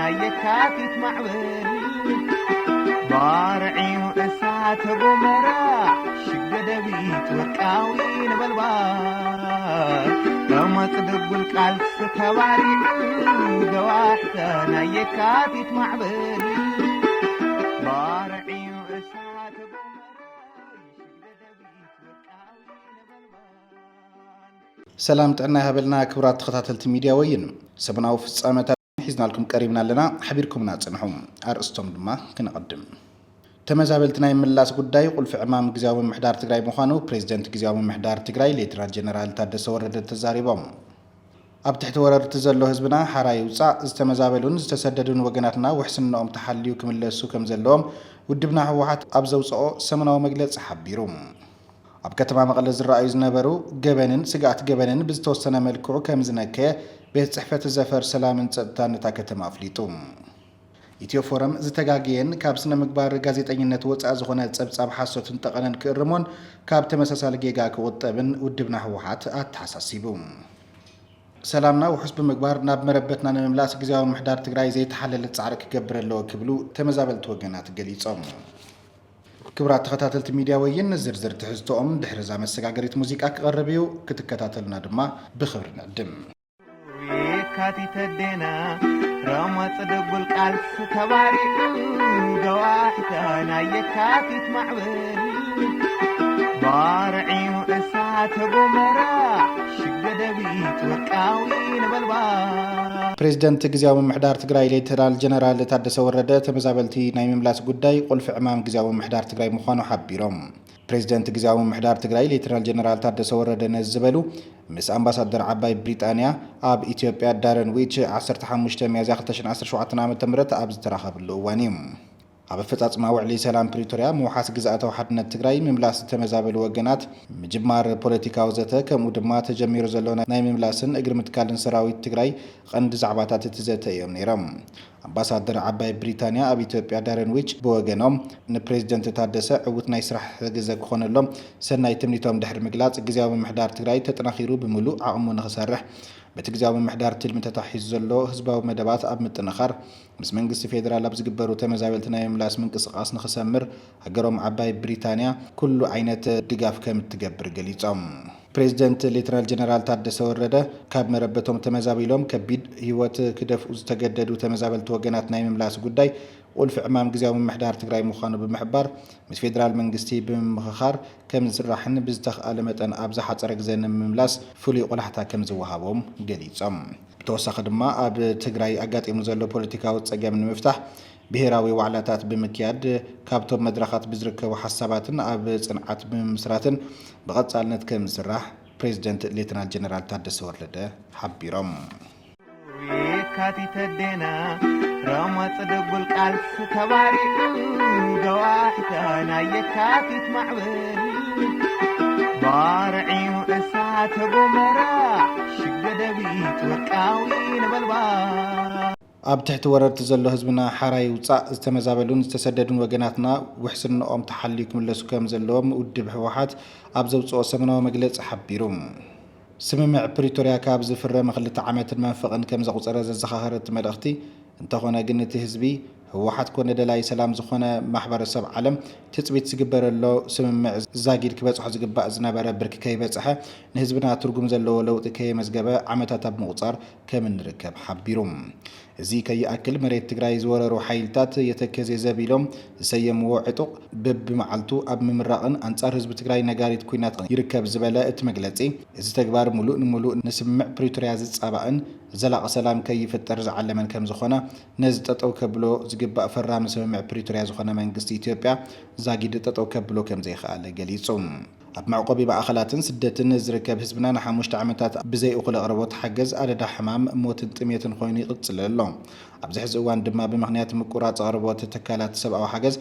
نايكاتيت معبل بارعي وإسات بمرا شقد بيت وكاوي نبلبار رمت دقل قالس تباري قواحتا نايكاتيت معبل بارعي وإسات بمرا شقد بيت وكاوي نبلبار سلام تعنا هبلنا كبرات تخطاتلت ميديا وين سبناو فصامتا حيزنا لكم قريبنا لنا حبيركم ناصنحوم ارستم دما كنقدم تمزابلتنا يملاس ጉዳይ ቁልፍ ዕማም ግዚያዊ ምሕዳር ትግራይ ምዃኑ ፕሬዝዳንት ግዚያዊ ምሕዳር ትግራይ ሌተናል ጀነራል ታደሰ ወረደ ተዛሪቦም ኣብ ትሕቲ ወረርቲ ዘሎ ህዝብና ሓራይ ውፃእ ዝተመዛበሉን ዝተሰደዱን ወገናትና ውሕስንኦም ተሓልዩ ክምለሱ ከም ዘለዎም ውድብና ህወሓት ኣብ ዘውፅኦ ሰሙናዊ መግለፂ ሓቢሩ ኣብ ከተማ መቐለ ዝረኣዩ ዝነበሩ ገበንን ስጋት ገበንን ብዝተወሰነ መልክዑ ከም ዝነከየ ቤት ጽሕፈት ዘፈር ሰላምን ጸጥታን ነታ ከተማ ኣፍሊጡ ኢትዮ ፎረም ዝተጋግየን ካብ ስነ ምግባር ጋዜጠኝነት ወፃእ ዝኾነ ጸብጻብ ሓሶትን ጠቐነን ክእርሞን ካብ ተመሳሳሊ ጌጋ ክቁጠብን ውድብና ህወሓት ኣተሓሳሲቡ ሰላምና ውሕስ ብምግባር ናብ መረበትና ንምምላስ ግዚያዊ ምሕዳር ትግራይ ዘይተሓለለ ጻዕሪ ክገብር ኣለዎ ክብሉ ተመዛበልቲ ወገናት ገሊጾም كبرات تخطاتلت ميديا وين زرزر تحزتهم دحرزا مسقاقريت موسيقى كغربيو كتكتاتلنا دما بخبرنا دم ويكاتي تدينا راما تصدقوا القالس تباري قواحتانا يكاتي تمعبل بارعي وإسات بمرا شقد بيت وكاوين بالبار ፕሬዝዳንት ግዚያዊ ምሕዳር ትግራይ ሌተናል ጀነራል ታደሰ ወረደ ተመዛበልቲ ናይ ምምላስ ጉዳይ ቁልፍ ዕማም ግዚያዊ ምሕዳር ትግራይ ምዃኑ ሓቢሮም ፕሬዝዳንት ግዚያዊ ምሕዳር ትግራይ ሌተናል ጀነራል ታደሰ ወረደ ነዝበሉ ምስ ኣምባሳደር ዓባይ ብሪጣንያ ኣብ ኢትዮጵያ ዳረን ዊች 15 ሚያዝያ 2017 ዓ.ም ኣብ ዝተራኸብሉ እዋን እዩ ኣብ ፈጻጽማ ውዕሊ ሰላም ፕሪቶሪያ ምውሓስ ግዝኣታዊ ሓድነት ትግራይ ምምላስ ተመዛበሉ ወገናት ምጅማር ፖለቲካዊ ዘተ ከምኡ ድማ ተጀሚሩ ዘሎ ናይ ምምላስን እግሪ ምትካልን ሰራዊት ትግራይ ቀንዲ ዛዕባታት እትዘተ እዮም ነይሮም ኣምባሳደር ዓባይ ብሪጣንያ ኣብ ኢትዮጵያ ዳረን ዊች ብወገኖም ንፕሬዝዳንት ታደሰ ዕውት ናይ ስራሕ ግዜ ክኾነሎም ሰናይ ትምኒቶም ድሕሪ ምግላጽ ግዚያዊ ምሕዳር ትግራይ ተጠናኺሩ ብምሉእ ዓቕሙ ንኽሰርሕ በቲ ግዚያዊ ምሕዳር ትልሚ ተታሒዙ ዘሎ ህዝባዊ መደባት ኣብ ምጥንኻር ምስ መንግስቲ ፌደራል ኣብ ዝግበሩ ተመዛበልቲ ናይ ምምላስ ምንቅስቓስ ንኽሰምር ሃገሮም ዓባይ ብሪጣንያ ኩሉ ዓይነት ድጋፍ ከም እትገብር ገሊጾም ፕሬዝዳንት ሌተናል ጀነራል ታደሰ ወረደ ካብ መረበቶም ተመዛቢሎም ከቢድ ህይወት ክደፍኡ ዝተገደዱ ተመዛበልቲ ወገናት ናይ ምምላስ ጉዳይ ቁልፍ ዕማም ግዚያዊ ምሕዳር ትግራይ ምዃኑ ብምሕባር ምስ ፌደራል መንግስቲ ብምምኽኻር ከም ዝስራሕን ብዝተኽኣለ መጠን ኣብ ዝሓፀረ ግዜ ንምምላስ ፍሉይ ቆላሕታ ከም ዝወሃቦም ገሊጾም ብተወሳኺ ድማ ኣብ ትግራይ ኣጋጢሙ ዘሎ ፖለቲካዊ ፀገም ንምፍታሕ ብሄራዊ ዋዕላታት ብምክያድ ካብቶም መድረኻት ብዝርከቡ ሓሳባትን ኣብ ጽንዓት ብምስራትን ብቐጻልነት ከም ዝስራሕ ፕሬዝዳንት ሌተናል ጀነራል ታደሰ ወረደ ሓቢሮም ويكاتي تدينا راما تصدقوا القالس تباري قواحتانا يكاتي تمعبل بارعي وإسات بمرا شقد بيت وكاوين بالبار ኣብ ትሕቲ ወረርቲ ዘሎ ህዝብና ሓራይ ውፃእ ዝተመዛበሉን ዝተሰደዱን ወገናትና ውሕስንኦም ተሓልዩ ክምለሱ ከም ዘለዎም ውድብ ህወሓት ኣብ ዘውፅኦ ሰሙናዊ መግለፂ ሓቢሩ ስምምዕ ፕሪቶሪያ ካብ ዝፍረመ 2 ዓመትን መንፈቕን ከም ዘቁፀረ ዘዘኻኽረት መልእኽቲ እንተኾነ ግን እቲ ህዝቢ ህወሓት ኮነ ደላይ ሰላም ዝኾነ ማሕበረሰብ ዓለም ትፅቢት ዝግበረሎ ስምምዕ ዛጊድ ክበፅሖ ዝግባእ ዝነበረ ብርኪ ከይበፅሐ ንህዝብና ትርጉም ዘለዎ ለውጢ ከየመዝገበ ዓመታት ኣብ ምቁፃር ከም እንርከብ ሓቢሩ እዚ ከይኣክል መሬት ትግራይ ዝወረሩ ሓይልታት የተከዘ ዘቢሎም ዝሰየምዎ ዕጡቕ በብመዓልቱ ኣብ ምምራቕን ኣንጻር ህዝቢ ትግራይ ነጋሪት ኩናት ይርከብ ዝበለ እቲ መግለፂ እዚ ተግባር ሙሉእ ንሙሉእ ንስምምዕ ፕሪቶሪያ ዝፃባእን ዘላቒ ሰላም ከይፍጠር ዝዓለመን ከም ዝኾነ ነዚ ጠጠው ከብሎ ዝግባእ ፈራሚ ስምምዕ ፕሪቶሪያ ዝኾነ መንግስቲ ኢትዮጵያ ዛጊድ ጠጠው ከብሎ ከም ዘይከኣለ ገሊጹ ኣብ መዕቆቢ ማእኸላትን ስደትን ዝርከብ ህዝብና ን5 ዓመታት ብዘይ እኹል ኣቕርቦት ሓገዝ ኣደዳ ሕማም ሞትን ጥሜትን ኮይኑ ይቕፅል ኣሎ ኣብዚ ሕዚ እዋን ድማ ብምኽንያት ምቁራፅ ኣቕርቦት ትካላት ሰብኣዊ ሓገዝ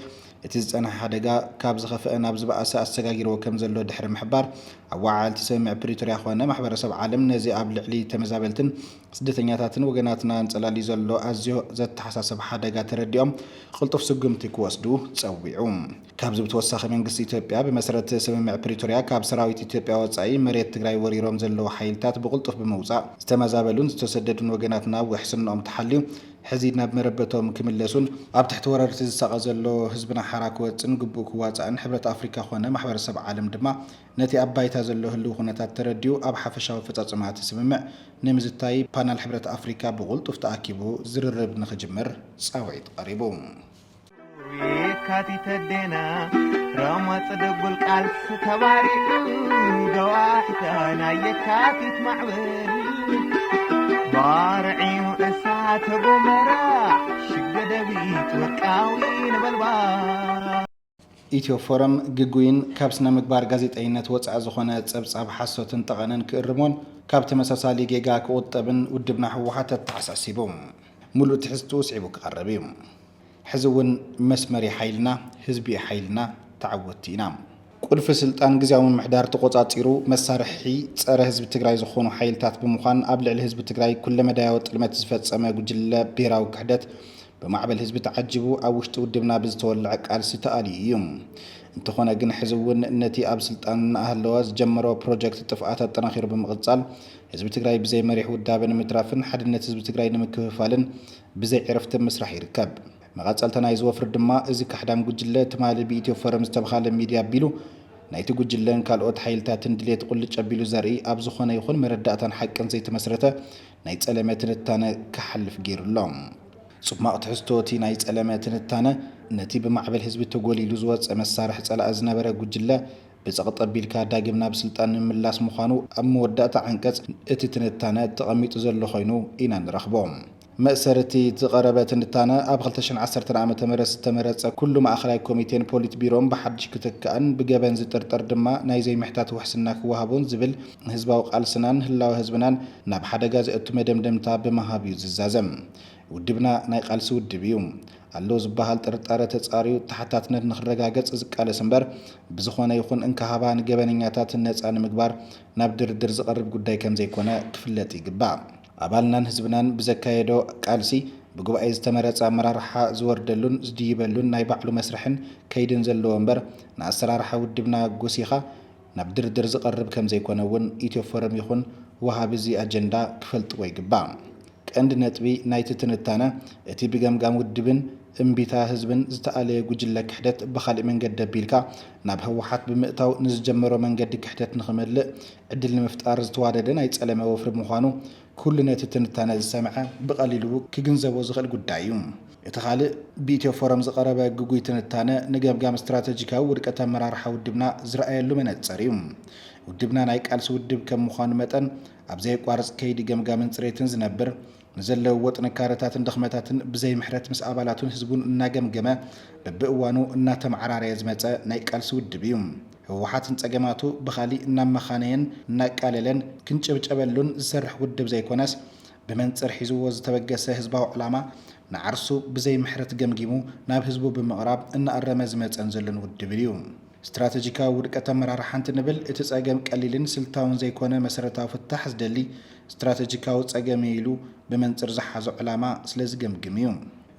እቲ ዝፀንሐ ሓደጋ ካብ ዝኸፍአ ናብ ዝበኣሰ ኣሰጋጊርዎ ከም ዘሎ ድሕሪ ምሕባር ኣብ ዋዕልቲ ስምምዕ ፕሪቶሪያ ኮነ ማሕበረሰብ ዓለም ነዚ ኣብ ልዕሊ ተመዛበልትን ስደተኛታትን ወገናትና እንፀላሊ ዘሎ ኣዝዮ ዘተሓሳሰብ ሓደጋ ተረዲኦም ቅልጡፍ ስጉምቲ ክወስዱ ፀዊዑ ካብዚ ብተወሳኺ መንግስቲ ኢትዮጵያ ብመሰረት ስምምዕ ፕሪቶሪያ ካብ ሰራዊት ኢትዮጵያ ወፃኢ መሬት ትግራይ ወሪሮም ዘለዉ ሓይልታት ብቅልጡፍ ብምውፃእ ዝተመዛበሉን ዝተሰደዱን ወገናትና ውሕስንኦም ተሓልዩ ሕዚ ናብ መረበቶም ክምለሱን ኣብ ትሕቲ ወረርቲ ዝሳቐ ዘሎ ህዝብና ሓራ ክወፅን ግቡእ ክዋፅእን ሕብረት ኣፍሪካ ኮነ ማሕበረሰብ ዓለም ድማ ነቲ ኣብ ባይታ ዘሎ ህልው ኩነታት ተረዲኡ ኣብ ሓፈሻዊ ፈጻጽማት ስምምዕ ንምዝታይ ፓናል ሕብረት ኣፍሪካ ብቕልጡፍ ተኣኪቡ ዝርርብ ንኽጅምር ጻውዒት ቀሪቡ የካቲት ደና ረመጽ ደጉል ቃልስ ተባሪኡ ገዋሕታ ናይ የካቲት ማዕበል ባርዒኑ እሳተ ጎመራ ሽገደቢት ወርቃዊ ነበልባል ኢትዮ ፎረም ግጉይን ካብ ስነ ምግባር ጋዜጠኝነት ወፃኢ ዝኾነ ጸብጻብ ሓሶትን ጠቐነን ክእርሞን ካብ ተመሳሳሊ ጌጋ ክቁጠብን ውድብና ህወሓት ተተሓሳሲቡ ሙሉእ ትሕዝቱ ስዒቡ ክቐርብ እዩ ሕዚ እውን መስመሪ ሓይልና ህዝቢ ሓይልና ተዓወቲ ኢና ቁልፊ ስልጣን ግዚያዊ ምምሕዳር ተቆጻጺሩ መሳርሒ ጸረ ህዝቢ ትግራይ ዝኾኑ ሓይልታት ብምዃን ኣብ ልዕሊ ህዝቢ ትግራይ ኩለ መዳያዊ ጥልመት ዝፈጸመ ጉጅለ ብሄራዊ ክሕደት በማዕበል ህዝቢ ተዓጅቡ ኣብ ውሽጢ ውድብና ብዝተወልዐ ቃልሲ ተኣልዩ እዩ እንተኾነ ግን ሕዚ እውን ነቲ ኣብ ስልጣን እናሃለወ ዝጀመሮ ፕሮጀክት ጥፍኣት ኣጠናኺሩ ብምቕጻል ህዝቢ ትግራይ ብዘይ መሪሕ ውዳበ ንምትራፍን ሓድነት ህዝቢ ትግራይ ንምክፍፋልን ብዘይ ዕረፍቲ ምስራሕ ይርከብ መቐጸልታ ናይ ዝወፍር ድማ እዚ ካሕዳም ጉጅለ ትማሊ ብኢትዮ ፎረም ዝተብኻለ ሚድያ ኣቢሉ ናይቲ ጉጅለን ካልኦት ሓይልታትን ድሌት ቁልጭ ኣቢሉ ዘርኢ ኣብ ዝኾነ ይኹን መረዳእታን ሓቅን ዘይተመስረተ ናይ ጸለመ ትንታነ ክሓልፍ ገይሩሎም ጽማቕ ትሕዝቶ እቲ ናይ ጸለመ ትንታነ ነቲ ብማዕበል ህዝቢ ተጎሊሉ ዝወፀ መሳርሒ ጸላእ ዝነበረ ጉጅለ ብጸቕጥ ኣቢልካ ዳግም ናብ ስልጣን ንምምላስ ምዃኑ ኣብ መወዳእታ ዓንቀጽ እቲ ትንታነ ተቐሚጡ ዘሎ ኮይኑ ኢና ንረኽቦም መእሰርቲ ዝቐረበ ትንታነ ኣብ 2010 ዓ.ም ዝተመረጸ ኩሉ ማእኸላይ ኮሚቴን ፖሊት ቢሮን ብሓድሽ ክትከኣን ብገበን ዝጥርጠር ድማ ናይ ዘይምሕታት ውሕስና ክወሃቡን ዝብል ህዝባዊ ቃልስናን ህላዊ ህዝብናን ናብ ሓደጋ ዘእቱ መደምደምታ ብምሃብ እዩ ዝዛዘም ውድብና ናይ ቃልሲ ውድብ እዩ ኣሎ ዝበሃል ጥርጣረ ተጻሪዩ ተሓታትነት ንኽረጋገጽ ዝቃለስ እምበር ብዝኾነ ይኹን እንከሃባ ንገበነኛታት ነፃ ንምግባር ናብ ድርድር ዝቐርብ ጉዳይ ከም ዘይኮነ ክፍለጥ ይግባእ ኣባልናን ህዝብናን ብዘካየዶ ቃልሲ ብጉባኤ ዝተመረጸ ኣመራርሓ ዝወርደሉን ዝድይበሉን ናይ ባዕሉ መስርሕን ከይድን ዘለዎ እምበር ንኣሰራርሓ ውድብና ጎሲኻ ናብ ድርድር ዝቐርብ ከም ዘይኮነ እውን ኢትዮ ፎረም ይኹን ወሃቢ እዚ ኣጀንዳ ክፈልጥዎ ይግባእ ቀንዲ ነጥቢ ናይቲ ትንታነ እቲ ብገምጋም ውድብን እምቢታ ህዝብን ዝተኣለየ ጉጅለ ክሕደት ብኻልእ መንገዲ ኣቢልካ ናብ ህወሓት ብምእታው ንዝጀመሮ መንገዲ ክሕደት ንኽመልእ ዕድል ንምፍጣር ዝተዋደደ ናይ ጸለመ ወፍሪ ምዃኑ ኩሉ ነቲ ትንታነ ዝሰምዐ ብቐሊሉ ክግንዘቦ ዝኽእል ጉዳይ እዩ እቲ ካልእ ብኢትዮ ፎረም ዝቐረበ ግጉይ ትንታነ ንገምጋም ስትራቴጂካዊ ውድቀት ኣመራርሓ ውድብና ዝረኣየሉ መነጽር እዩ ውድብና ናይ ቃልሲ ውድብ ከም ምዃኑ መጠን ኣብ ዘይቋርጽ ከይዲ ገምጋምን ጽሬትን ዝነብር ንዘለዎ ጥንካረታትን ድኽመታትን ብዘይ ምሕረት ምስ ኣባላቱን ህዝቡን እናገምገመ በብእዋኑ እናተመዓራረየ ዝመጸ ናይ ቃልሲ ውድብ እዩ ህወሓትን ጸገማቱ ብኻሊእ እናመኻነየን እናቃለለን ክንጭብጨበሉን ዝሰርሕ ውድብ ዘይኮነስ ብመንጽር ሒዝዎ ዝተበገሰ ህዝባዊ ዕላማ ንዓርሱ ብዘይ ምሕረት ገምጊሙ ናብ ህዝቡ ብምቕራብ እናቐረመ ዝመጸን ዘሎን ውድብ እዩ ስትራቴጂካዊ ውድቀት ኣመራርሓ ሓንቲ ንብል እቲ ጸገም ቀሊልን ስልታውን ዘይኮነ መሰረታዊ ፍታሕ ዝደሊ ስትራቴጂካዊ ጸገም ኢሉ ብመንጽር ዝሓዞ ዕላማ ስለ ዝገምግም እዩ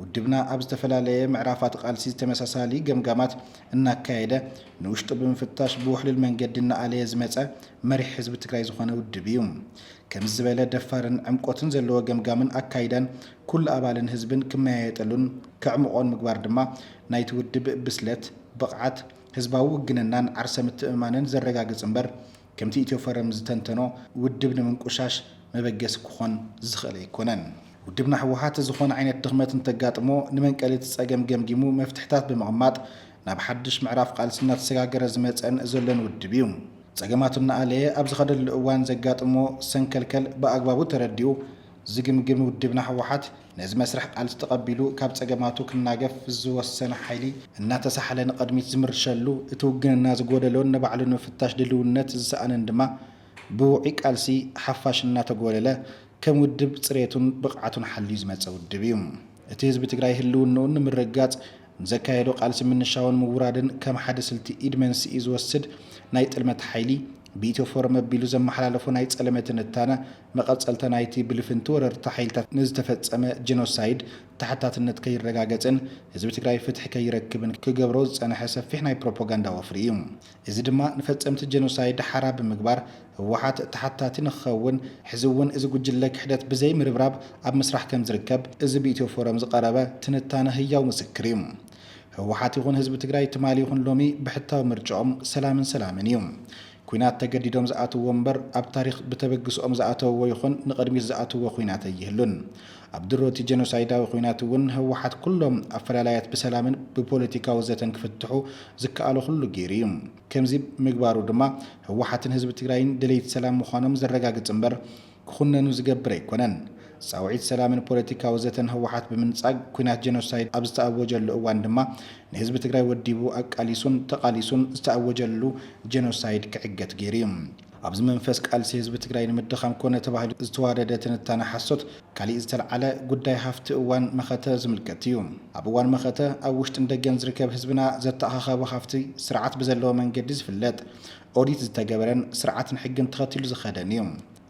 ውድብና ኣብ ዝተፈላለየ ምዕራፋት ቃልሲ ተመሳሳሊ ገምጋማት እናካየደ ንውሽጡ ብምፍታሽ ብውሕሉል መንገዲ እናኣለየ ዝመጸ መሪሕ ህዝቢ ትግራይ ዝኾነ ውድብ እዩ ከም ዝበለ ደፋርን ዕምቆትን ዘለዎ ገምጋምን ኣካይዳን ኩሉ ኣባልን ህዝብን ክመያየጠሉን ክዕምቆን ምግባር ድማ ናይቲ ውድብ ብስለት ብቕዓት ህዝባዊ ውግንናን ዓርሰ ምትእምማንን ዘረጋግጽ እምበር ከምቲ ኢትዮ ፎረም ዝተንተኖ ውድብ ንምንቁሻሽ መበገሲ ክኾን ዝኽእል ኣይኮነን ውድብና ህወሓት ዝኾነ ዓይነት ድኽመት እንተጋጥሞ ንመንቀሊት ጸገም ገምጊሙ መፍትሕታት ብምቕማጥ ናብ ሓድሽ ምዕራፍ ቃልሲ እናተሰጋገረ ዝመጸን ዘሎን ውድብ እዩ ጸገማቱ እናኣለየ ኣብ ዝኸደሉ እዋን ዘጋጥሞ ሰንከልከል ብኣግባቡ ተረዲኡ ዝግምግም ውድብና ህወሓት ነዚ መስርሕ ቃልሲ ተቐቢሉ ካብ ጸገማቱ ክናገፍ ዝወሰነ ሓይሊ እናተሳሓለ ንቐድሚት ዝምርሸሉ እቲ ውግንና ዝጎደሎን ንባዕሉ ንምፍታሽ ድልውነት ዝሰኣንን ድማ ብውዒ ቃልሲ ሓፋሽ እናተጎለለ ከም ውድብ ጽሬቱን ብቕዓቱን ሓልዩ ዝመጸ ውድብ እዩ እቲ ህዝቢ ትግራይ ህልውንኡ ንምርጋጽ ንዘካየዶ ቃልሲ ምንሻውን ምውራድን ከም ሓደ ስልቲ ኢድ መንስኢ ዝወስድ ናይ ጥልመት ሓይሊ بيتيو فورم بيلو زمحلالفو ناي ጸለመትን እታነ መቀጸልተ ናይቲ ብልፍንቲ ወረርቲ ሓይልታት ንዝተፈጸመ ጄኖሳይድ ተሓታትነት ከይረጋገጽን ህዝቢ ትግራይ ፍትሒ ከይረክብን ክገብሮ ዝጸንሐ ሰፊሕ ናይ ፕሮፓጋንዳ ወፍሪ እዩ። እዚ ድማ ንፈጸምቲ ጄኖሳይድ ሓራ ብምግባር ህወሓት ተሓታቲ ንኽኸውን ሕዚ እውን እዚ ጉጅለ ክሕደት ብዘይ ምርብራብ ኣብ ምስራሕ ከም ዝርከብ እዚ ብኢትዮ ፎረም ዝቐረበ ትንታነ ህያው ምስክር እዩ። ህወሓት ይኹን ህዝቢ ትግራይ ትማሊ ይኹን ሎሚ ብሕታዊ ምርጫኦም ሰላምን እዩ። ኩናት ተገዲዶም ዝኣትዎ እምበር ኣብ ታሪክ ብተበግስኦም ዝኣተውዎ ይኹን ንቅድሚት ዝኣትውዎ ኩናት ኣይህሉን። ኣብ ድሮቲ ጄኖሳይዳዊ ኩናት እውን ህወሓት ኩሎም ኣፈላላያት ብሰላምን ብፖለቲካዊ ዘተን ክፍትሑ ዝከኣሉ ኩሉ ገይሩ እዩ። ከምዚ ምግባሩ ድማ ህወሓትን ህዝቢ ትግራይን ድሌት ሰላም ምዃኖም ዘረጋግጽ እምበር ክኹነኑ ዝገብር ኣይኮነን። ጻውዒት ሰላምን ፖለቲካዊ ዘተን ህወሓት ብምንጻግ ኩናት ጄኖሳይድ ኣብ ዝተኣወጀሉ እዋን ድማ ንህዝቢ ትግራይ ወዲቡ ኣቃሊሱን ተቃሊሱን ዝተኣወጀሉ ጄኖሳይድ ክዕገት ገይሩ እዩ። ኣብዚ መንፈስ ቃልሲ ህዝቢ ትግራይ ንምድኻም ኮነ ተባሂሉ ዝተዋደደ ትንታነ ሓሶት ካሊእ ዝተለዓለ ጉዳይ ሃፍቲ እዋን መኸተ ዝምልከት እዩ። ኣብ እዋን መኸተ ኣብ ውሽጥን ደገን ዝርከብ ህዝብና ዘተኣኻኸበ ሃፍቲ ስርዓት ብዘለዎ መንገዲ ዝፍለጥ ኦዲት ዝተገበረን ስርዓትን ሕግን ተኸቲሉ ዝኸደን እዩ።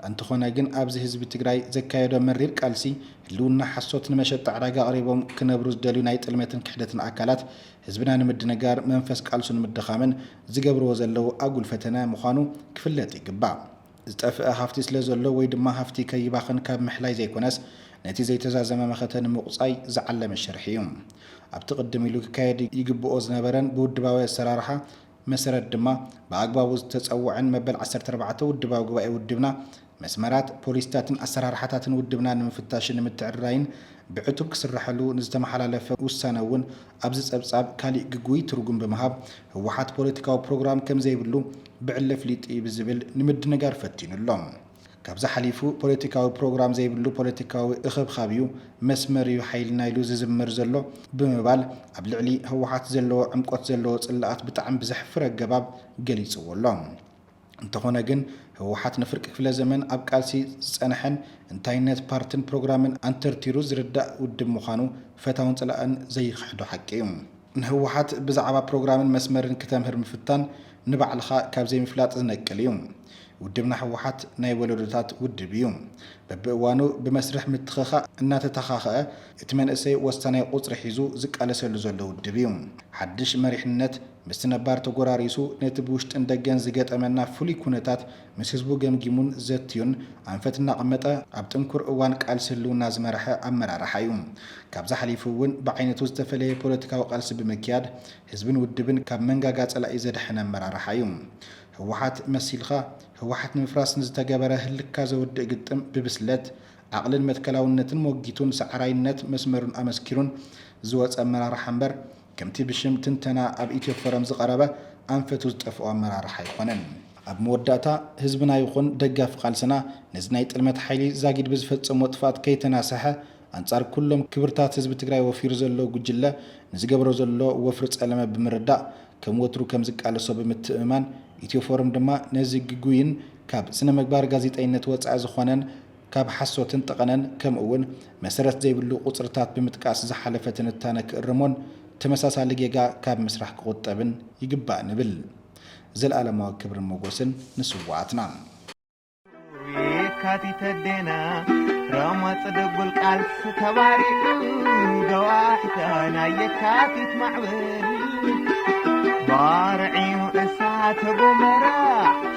እንተኾነ ግን ኣብዚ ህዝቢ ትግራይ ዘካየዶ መሪር ቃልሲ ህልውና ሓሶት ንመሸጣ ዕዳጋ ቀሪቦም ክነብሩ ዝደልዩ ናይ ጥልመትን ክሕደትን ኣካላት ህዝብና ንምድንጋር መንፈስ ቃልሱ ንምድኻምን ዝገብርዎ ዘለው ኣጉል ፈተነ ምዃኑ ክፍለጥ ይግባእ። ዝጠፍአ ሃፍቲ ስለ ዘሎ ወይ ድማ ሃፍቲ ከይባኽን ካብ ምሕላይ ዘይኮነስ ነቲ ዘይተዛዘመ መኸተ ንምቁፃይ ዝዓለመ ሸርሒ እዩ። ኣብቲ ቅድም ኢሉ ክካየድ ይግብኦ ዝነበረን ብውድባዊ ኣሰራርሓ መሰረት ድማ ብኣግባቡ ዝተፀውዐን መበል 14 ውድባዊ ጉባኤ ውድብና መስመራት ፖሊስታትን ኣሰራርሓታትን ውድብና ንምፍታሽን ንምትዕራይን ብዕቱብ ክስራሐሉ ንዝተመሓላለፈ ውሳነ እውን ኣብዚ ጸብጻብ ካሊእ ግጉይ ትርጉም ብምሃብ ህወሓት ፖለቲካዊ ፕሮግራም ከም ዘይብሉ ብዕለ ፍሊጥ ብዝብል ንምድንጋር ፈቲኑሎም። ካብዚ ሓሊፉ ፖለቲካዊ ፕሮግራም ዘይብሉ ፖለቲካዊ እኽብኻብ እዩ መስመር እዩ ሓይልና ኢሉ ዝዝምር ዘሎ ብምባል ኣብ ልዕሊ ህወሓት ዘለዎ ዕምቆት ዘለዎ ጽላኣት ብጣዕሚ ብዘሕፍር ኣገባብ ገሊጽዎ ኣሎ። እንተኾነ ግን ህወሓት ንፍርቂ ክፍለ ዘመን ኣብ ቃልሲ ዝጸንሐን እንታይነት ፓርትን ፕሮግራምን ኣንተርቲሩ ዝርዳእ ውድብ ምዃኑ ፈታውን ጽላእን ዘይክሕዶ ሓቂ እዩ። ንህወሓት ብዛዕባ ፕሮግራምን መስመርን ከተምህር ምፍታን ንባዕልኻ ካብ ዘይምፍላጥ ዝነቅል እዩ። ውድብና ህወሓት ናይ ወለዶታት ውድብ እዩ። በብእዋኑ ብመስርሕ ምትኽኻ እናተተኻኸአ እቲ መንእሰይ ወሳናይ ቁፅሪ ሒዙ ዝቃለሰሉ ዘሎ ውድብ እዩ። ሓድሽ መሪሕነት ምስ ነባር ተጎራሪሱ ነቲ ብውሽጥን ደገን ዝገጠመና ፍሉይ ኩነታት ምስ ህዝቡ ገምጊሙን ዘትዩን ኣንፈት እናቐመጠ ኣብ ጥንኩር እዋን ቃልሲ ህልውና ዝመርሐ ኣመራርሓ እዩ። ካብዚ ሓሊፉ እውን ብዓይነቱ ዝተፈለየ ፖለቲካዊ ቃልሲ ብምክያድ ህዝብን ውድብን ካብ መንጋጋ ጸላኢ ዘድሐነ ኣመራርሓ እዩ። ህወሓት መሲልኻ ህወሓት ንምፍራስ ንዝተገበረ ህልካ ዘውድእ ግጥም ብብስለት ዓቕልን መትከላውነትን ሞጊቱን ሰዕራይነት መስመሩን ኣመስኪሩን ዝወፀ ኣመራርሓ እምበር ከምቲ ብሽም ትንተና ኣብ ኢትዮ ፎረም ዝቐረበ ኣንፈቱ ዝጠፍኦ ኣመራርሓ ኣይኮነን። ኣብ መወዳእታ ህዝብና ይኹን ደጋፊ ቃልስና ነዚ ናይ ጥልመት ሓይሊ ዛጊድ ብዝፈጸሞ ጥፋት ከይተናሰሐ ኣንጻር ኩሎም ክብርታት ህዝቢ ትግራይ ወፊሩ ዘሎ ጉጅለ ንዝገብሮ ዘሎ ወፍሪ ጸለመ ብምርዳእ ከም ወትሩ ከም ዝቃለሶ ብምትእማን ኢትዮ ፎረም ድማ ነዚ ግጉይን ካብ ስነ ምግባር ጋዜጠኝነት ወፃኢ ዝኾነን ካብ ሓሶትን ጠቐነን ከምኡ እውን መሰረት ዘይብሉ ቁፅርታት ብምጥቃስ ዝሓለፈ ትንታነ ክእርሞን ተመሳሳሊ ጌጋ ካብ ምስራሕ ክቁጠብን ይግባእ ንብል። ዘለኣለማዊ ክብርን ሞገስን ንስዋዕትና የካቲት ደና ረመፅ ደጉል ቃልሲ ተባሪኡ ገዋሕተና የካቲት ማዕበል ባርዒኑ እሳተ ጎመራ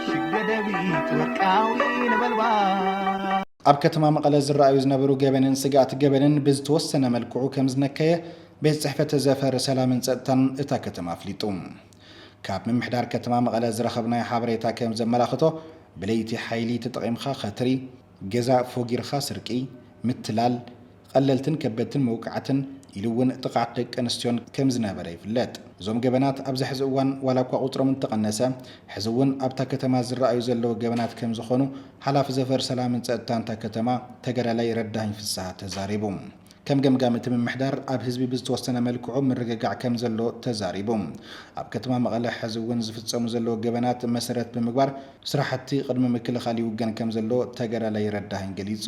ሽገደቢት ወርቃዊ ነበልባል ኣብ ከተማ መቐለ ዝረኣዩ ዝነበሩ ገበንን ስጋኣት ገበንን ብዝተወሰነ መልክዑ ከም ዝነከየ ቤት ጽሕፈት ዘፈር ሰላምን ጸጥታን እታ ከተማ ኣፍሊጡ። ካብ ምምሕዳር ከተማ መቐለ ዝረኸብናዮ ሓበሬታ ከም ዘመላኽቶ ብለይቲ ሓይሊ ተጠቒምካ ኸትሪ ገዛ ፎጊርካ ስርቂ ምትላል ቀለልትን ከበድትን መውቃዕትን ኢሉ እውን ጥቃዓት ደቂ ኣንስትዮን ከም ዝነበረ ይፍለጥ። እዞም ገበናት ኣብዚ ሕዚ እዋን ዋላ እኳ ቁፅሮም እንተቐነሰ ሕዚ እውን ኣብታ ከተማ ዝረኣዩ ዘለዉ ገበናት ከም ዝኾኑ ሓላፊ ዘፈር ሰላምን ጸጥታን እታ ከተማ ተገዳላይ ረዳህኝ ፍስሓ ተዛሪቡ። ከም ገምጋሚ እቲ ምምሕዳር ኣብ ህዝቢ ብዝተወሰነ መልክዑ ምርግጋዕ ከም ዘሎ ተዛሪቡ። ኣብ ከተማ መቐለ ሕዚ እውን ዝፍጸሙ ዘለዉ ገበናት መሰረት ብምግባር ስራሕቲ ቅድሚ ምክልኻል ይውገን ከም ዘሎ ተገዳላይ ረዳህኝ ገሊጹ።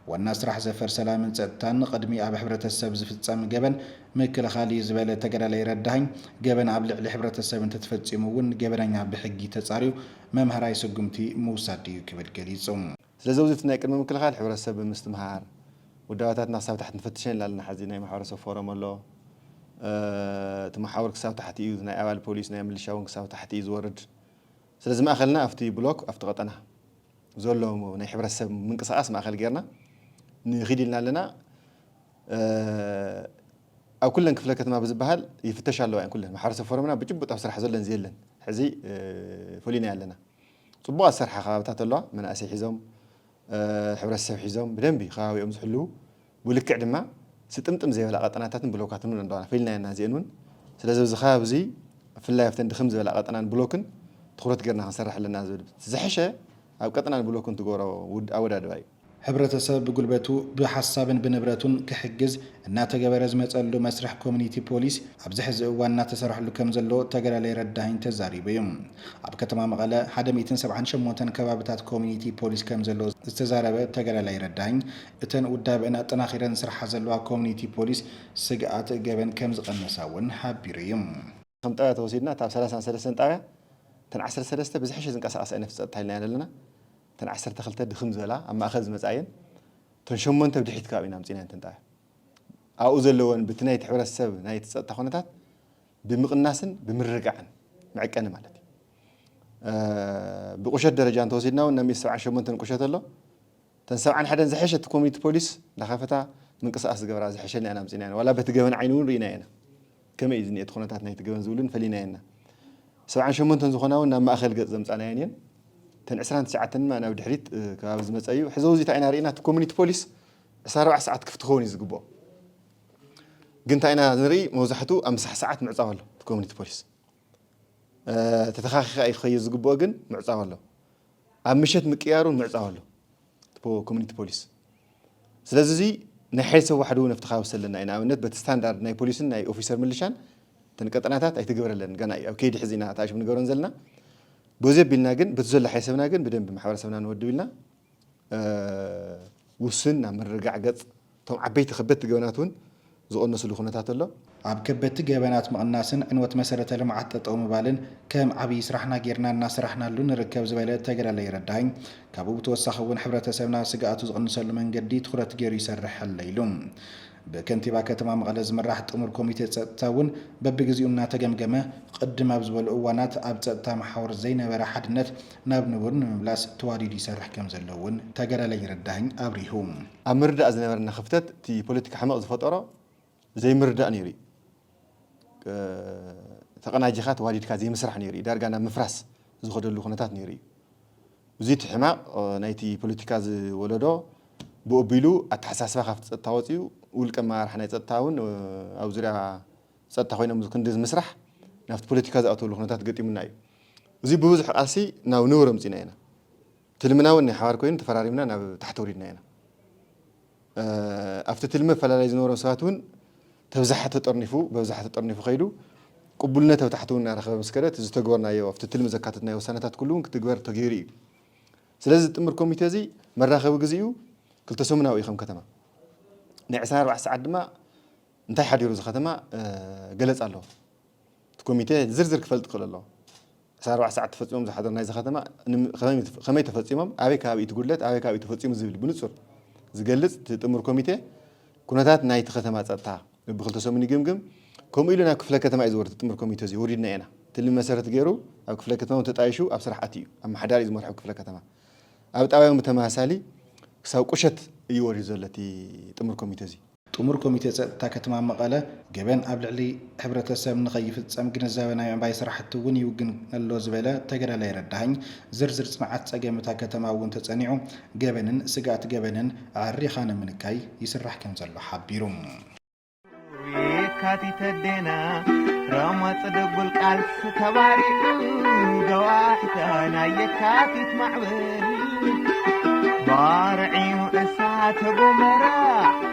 ዋና ስራሕ ዘፈር ሰላምን ጸጥታን ቅድሚ ኣብ ሕብረተሰብ ዝፍጸም ገበን ምክልኻል ዝበለ ተገዳላይ ረዳሃኝ ገበን ኣብ ልዕሊ ሕብረተሰብ እንተተፈጺሙ እውን ገበነኛ ብሕጊ ተጻሪዩ መምሃራይ ስጉምቲ ምውሳድ እዩ ክብል ገሊጹ ስለዚ ውዚት ናይ ቅድሚ ምክልኻል ሕብረተሰብ ምስትምሃር ውዳባታትና ክሳብ ታሕቲ ንፈትሸን ላልና ሓዚ ናይ ማሕበረሰብ ፎረም ኣሎ ተማሓወር ክሳብ ታሕቲ እዩ ናይ ኣባል ፖሊስ ናይ ምልሻውን ክሳብ ታሕቲ እዩ ዝወርድ ስለዚ ማእኸልና ኣብቲ ብሎክ ኣብቲ ቀጠና ዘሎ ናይ ሕብረተሰብ ምንቅስቃስ ማእኸል ጌርና ንኺድልና ኣለና ኣብ ኩለን ክፍለ ከተማ ብዝበሃል ይፍተሽ ኣለዋ እየን ኩለን ማሕበረሰብ ፎረምና ብጭቡጥ ኣብ ስራሕ ዘለን ዝየለን ሕዚ ፈሊና ኣለና ጽቡቕ ዝሰርሓ ከባቢታት ኣለዋ መናእሰይ ሒዞም ሕብረተሰብ ሒዞም ብደንቢ ከባቢኦም ዝሕልው ብልክዕ ድማ ስጥምጥም ዘይበላ ቀጠናታትን ብሎካትን እንደዋና ፈሊና ኢና እዚአን እውን ስለዚ እዚ ከባቢ እዚ ብፍላይ ኣብተን ድኽም ዝበላ ቀጠናን ብሎክን ትኩረት ጌርና ክንሰርሕ ኣለና ዝብል ዝሕሸ ኣብ ቀጠናን ብሎክን ትገብሮ ኣወዳድባ እዩ ሕብረተሰብ ብጉልበቱ ብሓሳብን ብንብረቱን ክሕግዝ እናተገበረ ዝመጸሉ መስርሕ ኮሚኒቲ ፖሊስ ኣብዚ ሕዚ እዋን እናተሰርሐሉ ከም ዘሎ ተገዳላይ ረዳሃኝ ተዛሪቡ እዩ ኣብ ከተማ መቐለ 178 ከባቢታት ኮሚኒቲ ፖሊስ ከም ዘሎ ዝተዛረበ ተገዳላይ ረዳሃኝ እተን ውዳብአን ኣጠናኺረን ስርሓ ዘለዋ ኮሚኒቲ ፖሊስ ስግኣት ገበን ከም ዝቐነሳ እውን ሓቢሩ እዩ ከም ጣብያ ተወሲድና ኣብ 33 ጣብያ ተን 13 ብዝሕሸ ዝንቀሳቐስ ዓይነት ፀጥታ ኢልና ኣለና ተን 12 ድኽም ዝበላ ኣብ ማእኸል ዝመጻየን ተን 8 ብድሕሪት ከባቢና ምፂና ተን ጣብያ ኣብኡ ዘለወን በቲ ናይ ሕብረተሰብ ናይ ፀጥታ ኩነታት ብምቕናስን ብምርጋዕን መዕቀኒ ማለት እዩ ብቁሸት ደረጃ ተወሲድና እውን ናብ 78 ቁሸት ኣሎ ተን 71 ዝሕሸት ኮሚኒቲ ፖሊስ ላኸፈታ ምንቅስቃስ ዝገብራ ዝሕሸልና ኢና ምፂና ኢና ዋላ በቲ ገበን ዓይኑ እውን ርኢና ኢና ከመይ እዩ ዝኒአት ኩነታት ናይቲ ገበን ዝብሉን ፈሊና ኢና 78 ዝኾና እውን ናብ ማእኸል ገጽ ዘምጻና እየን ተን 29 ድማ ናብ ድሕሪት ከባቢ ዝመጸ እዩ ሕዚ ውዚት ኢና ርኢና እቲ ኮሚኒቲ ፖሊስ 24 ሰዓት ክፍቲ ክኸውን እዩ ዝግብኦ ግን እንታይ ኢና ንርኢ መብዛሕትኡ ኣብ ምሳሕ ሰዓት ምዕጻው ኣሎ እቲ ኮሚኒቲ ፖሊስ ተተኻኺኻ እዩ ክኸይድ ዝግብኦ ግን ምዕጻው ኣሎ ኣብ ምሸት ምቅያሩን ምዕጻው ኣሎ እቲ ኮሚኒቲ ፖሊስ ስለዚ እዚ ናይ ሓይል ሰብ ዋሕዱ እውን ኣብቲ ከባቢ ዘለና ኢና ኣብነት በቲ ስታንዳርድ ናይ ፖሊስን ናይ ኦፊሰር ምልሻን ተን ቀጠናታት ኣይትግበረለን ገና ኣብ ከይዲ ሕዚ ኢና ተኣሽም ንገብረን ዘለና በዚ ቢልና ግን በቲ ዘሎ ሓይል ሰብና ግን ብደንብ ማሕበረሰብና ንወድብ ኢልና ውስን ናብ ምርጋዕ ገጽ እቶም ዓበይቲ ከበድቲ ገበናት እውን ዝቐነስሉ ኩነታት ኣሎ ኣብ ከበድቲ ገበናት ምቕናስን ዕንወት መሰረተ ልምዓት ጠጠው ምባልን ከም ዓብዪ ስራሕና ጌርና እናስራሕናሉ ንርከብ ዝበለ ተገዳላይ ረዳሃኝ ካብኡ ብተወሳኺ እውን ሕብረተሰብና ስግኣቱ ዝቕንሰሉ መንገዲ ትኩረት ገይሩ ይሰርሕ ኣሎ ኢሉ በከንቲባ ከተማ መቐለ ዝምራሕ ጥሙር ኮሚቴ ጸጥታ እውን በቢግዚኡ እናተገምገመ ቅድም ኣብ ዝበሉ እዋናት ኣብ ጸጥታ መሓወር ዘይነበረ ሓድነት ናብ ንቡር ንምምላስ ተዋዲዱ ይሰርሕ ከም ዘሎ እውን ተገዳላይ ረዳሃኝ ኣብሪሁ ኣብ ምርዳእ ዝነበረና ክፍተት እቲ ፖለቲካ ሕመቕ ዝፈጠሮ ዘይምርዳእ ነይሩ ተቐናጂኻ ተዋዲድካ ዘይምስራሕ ነይሩ ዳርጋ ናብ ምፍራስ ዝኸደሉ ኩነታት ነይሩ እዩ እዚ እቲ ሕማቕ ናይቲ ፖለቲካ ዝወለዶ ብኦቢሉ ኣተሓሳስባ ካብቲ ጸጥታ ወፂኡ ውልቀ ኣመራርሓ ናይ ጸጥታ እውን ኣብ ዙርያ ጸጥታ ኮይኖም ክንዲ ዝምስራሕ ናብቲ ፖለቲካ ዝኣተወሉ ኩነታት ገጢሙና እዩ እዚ ብብዙሕ ቃልሲ ናብ ንቡር ምፂና ኢና ትልምና እውን ናይ ሓባር ኮይኑ ተፈራሪምና ናብ ታሕቲ ወሪድና ኢና ኣብቲ ትልሚ ፈላላይ ዝነበሮም ሰባት እውን ተብዛሓ ተጠርኒፉ ከይዱ ቅቡልነት ኣብ ታሕቲ እውን እናረኸበ ምስከረት እዚ ተግበርናዮ ኣብቲ ትልሚ ዘካተትናዮ ውሳነታት ኩሉ እውን ክትግበር ተገይሩ እዩ ስለዚ ጥምር ኮሚቴ እዚ መራኸቢ ግዚኡ ክልተ ሰሙናዊ እዩ ከም ከተማ ናይ 24 ሰዓት ድማ እንታይ ሓዲሩ እዚ ከተማ ገለጽ ኣለዎ እቲ ኮሚቴ ዝርዝር ክፈልጥ ክእል ኣለዎ 24 ሰዓት ተፈፂሞም ዝሓደርና እዚ ከተማ ከመይ ተፈፂሞም ኣበይ ከባቢ እቲ ጉድለት ኣበይ ከባቢ ተፈፂሙ ዝብል ብንጹር ዝገልጽ ጥምር ኮሚቴ ኩነታት ናይቲ ከተማ ጸጥታ ብክልተ ሰሙን ይግምግም ከምኡ ኢሉ ናብ ክፍለ ከተማ እዩ ዝወርድ ጥምር ኮሚቴ እዚ ወሪድና ኢና ትልሚ መሰረት ገይሩ ኣብ ክፍለ ከተማ ተጣይሹ ኣብ ስራሕቲ እዩ ኣብ ማሕዳር እዩ ዝመርሑ ክፍለ ከተማ ኣብ ጣብያው ተመሳሳሊ ክሳብ ቁሸት እዩ ወሪዱ ዘሎ እቲ ጥምር ኮሚቴ እዚ ጥሙር ኮሚቴ ጸጥታ ከተማ መቐለ ገበን ኣብ ልዕሊ ሕብረተሰብ ንኸይፍጸም ግንዛቤ ናይ ምዕባይ ስራሕቲ እውን ይውግን ኣሎ ዝበለ ተገዳላይ ረዳሃኝ ዝርዝር ጽንዓት ጸገምታ ከተማ እውን ተጸኒዑ ገበንን ስጋት ገበንን ዓሪኻ ንምንካይ ይስራሕ ከም ዘሎ ሓቢሩ የካቲት ደና ራማ ጽደጉል ቃልስ ተባሪዑ ገዋሕታና የካቲት ማዕበል ባርዒኑ እሳተ ጎመራ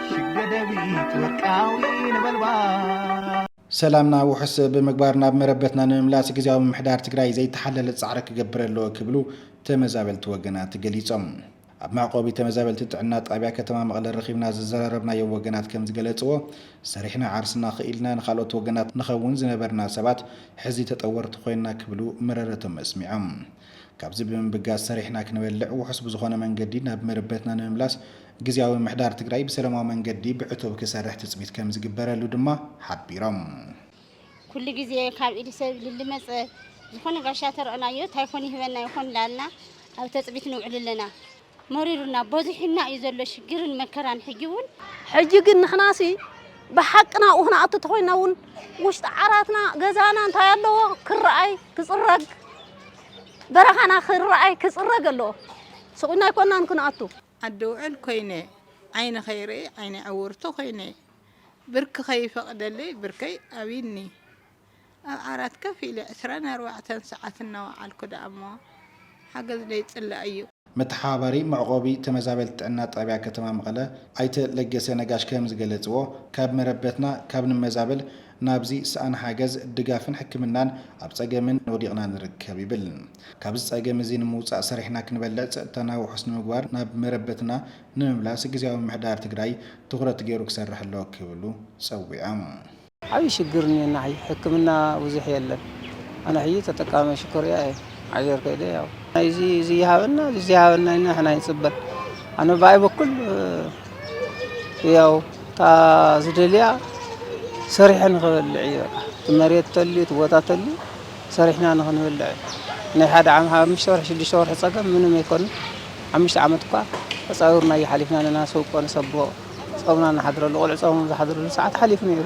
ሽገደቢት ወርቃዊ ነበልባል ሰላምና ውሕስ ብምግባር ናብ መረበትና ንምምላስ ግዚያዊ ምምሕዳር ትግራይ ዘይተሓለለ ጻዕሪ ክገብር ኣለዎ ክብሉ ተመዛበልቲ ወገናት ገሊጾም ኣብ ማዕቆቢ ተመዛበልቲ ጥዕና ጣብያ ከተማ መቐለ ረኺብና ዝዘራረብናዮ ወገናት ከም ዝገለጽዎ ሰሪሕና ዓርስና ክኢልና ንኻልኦት ወገናት ንኸውን ዝነበርና ሰባት ሕዚ ተጠወርቲ ኮይንና ክብሉ መረረቶም መስሚዖም ካብዚ ብምብጋስ ሰሪሕና ክንበልዕ ውሑስ ብዝኾነ መንገዲ ናብ መረበትና ንምምላስ ጊዜያዊ ምሕዳር ትግራይ ብሰላማዊ መንገዲ ብዕቱብ ክሰርሕ ትፅቢት ከም ዝግበረሉ ድማ ሓቢሮም ኩሉ ግዜ ካብ ኢድ ሰብ ልልመፀ ዝኾነ ጋሻ ተረአናዮ ታይኮን ይህበና ይኾን ላልና ኣብ ተፅቢት ንውዕል ኣለና መሪሩና በዚሕና እዩ ዘሎ ሽግርን መከራን ሕጂውን ሕጂ ግን ንሕናሲ ብሓቅና ውህና ኣቶ ተኾይና እውን ውሽጢ ዓራትና ገዛና እንታይ ኣለዎ ክረኣይ ክፅረግ በረኻና ክረኣይ ክፅረግ ኣለዎ ስቑና ይኮናን ክንኣቱ ኣደውዕል ኮይነ ዓይነ ኸይርኢ ዓይነ ዕውርቶ ኮይነ ብርኪ ኸይፈቕደለይ ብርከይ ኣብኒ ኣብ ዓራት ከፍ ኢለ 24 ሰዓት እናወዓልኩ ዳ እሞ ሓገዝ ለይፅላእ እዩ መተሓባበሪ መዕቆቢ ተመዛበልቲ ጥዕና ጣብያ ከተማ መቐለ ኣይተ ለገሰ ነጋሽ ከም ዝገለጽዎ ካብ መረበትና ካብ ንመዛበል ናብዚ ሰኣን ሓገዝ ድጋፍን ሕክምናን ኣብ ፀገምን ወዲቕና ንርከብ ይብል ካብዚ ፀገም እዚ ንምውፃእ ሰሪሕና ክንበልዕ ፀጥታና ውሑስ ንምግባር ናብ መረበትና ንምምላስ ጊዜያዊ ምሕዳር ትግራይ ትኩረት ገይሩ ክሰርሕ ኣለዎ ክብሉ ፀዊዖም ዓብይ ሽግር እኒአና ሕክምና ብዙሕ የለን ኣነ ሕጂ ተጠቃሚ ሽኩር እየ عجر كده ياو زي هاونا إحنا نسبل أنا باي بكل ياو تا زدليا سريحنا نخبل عيا تمريت تلي توتا تلي سريحنا نخبل عيا نحد عمها مش شهر شدي شهر حسقة منو ما يكون عمش عمتك تصورنا يحلفنا لنا سوق ونسبوا صومنا نحضر الأول صوم نحضر الساعات حلفنا يرو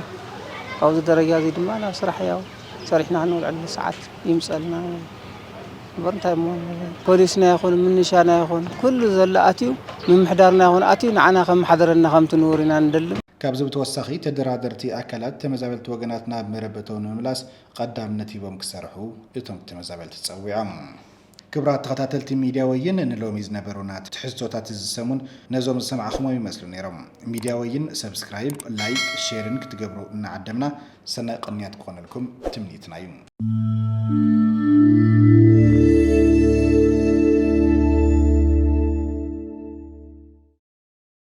أو الدرجة زي دمانا صراحة ياو سريحنا نقول على الساعات يمسألنا برنتاي مو بوليسنا يخون منشانا يخون كل زلاتيو من محضرنا يخون اتيو نعنا خم حضرنا خم تنورنا ندل ካብዚ ብተወሳኺ ተደራደርቲ ኣካላት ተመዛበልቲ ወገናትና ብመረበቶም ንምምላስ ቀዳምነት ሂቦም ክሰርሑ እቶም ተመዛበልቲ ፀዊዖም ክብራት ተኸታተልቲ ሚድያ ወይን ንሎሚ ዝነበሩና ትሕዝቶታት ዝሰሙን ነዞም ዝሰማዕኹሞም ይመስሉ ነይሮም ሚድያ ወይን ሰብስክራይብ ላይክ ሼርን ክትገብሩ እናዓደምና ሰናይ ቅንያት ክኾነልኩም ትምኒትና እዩ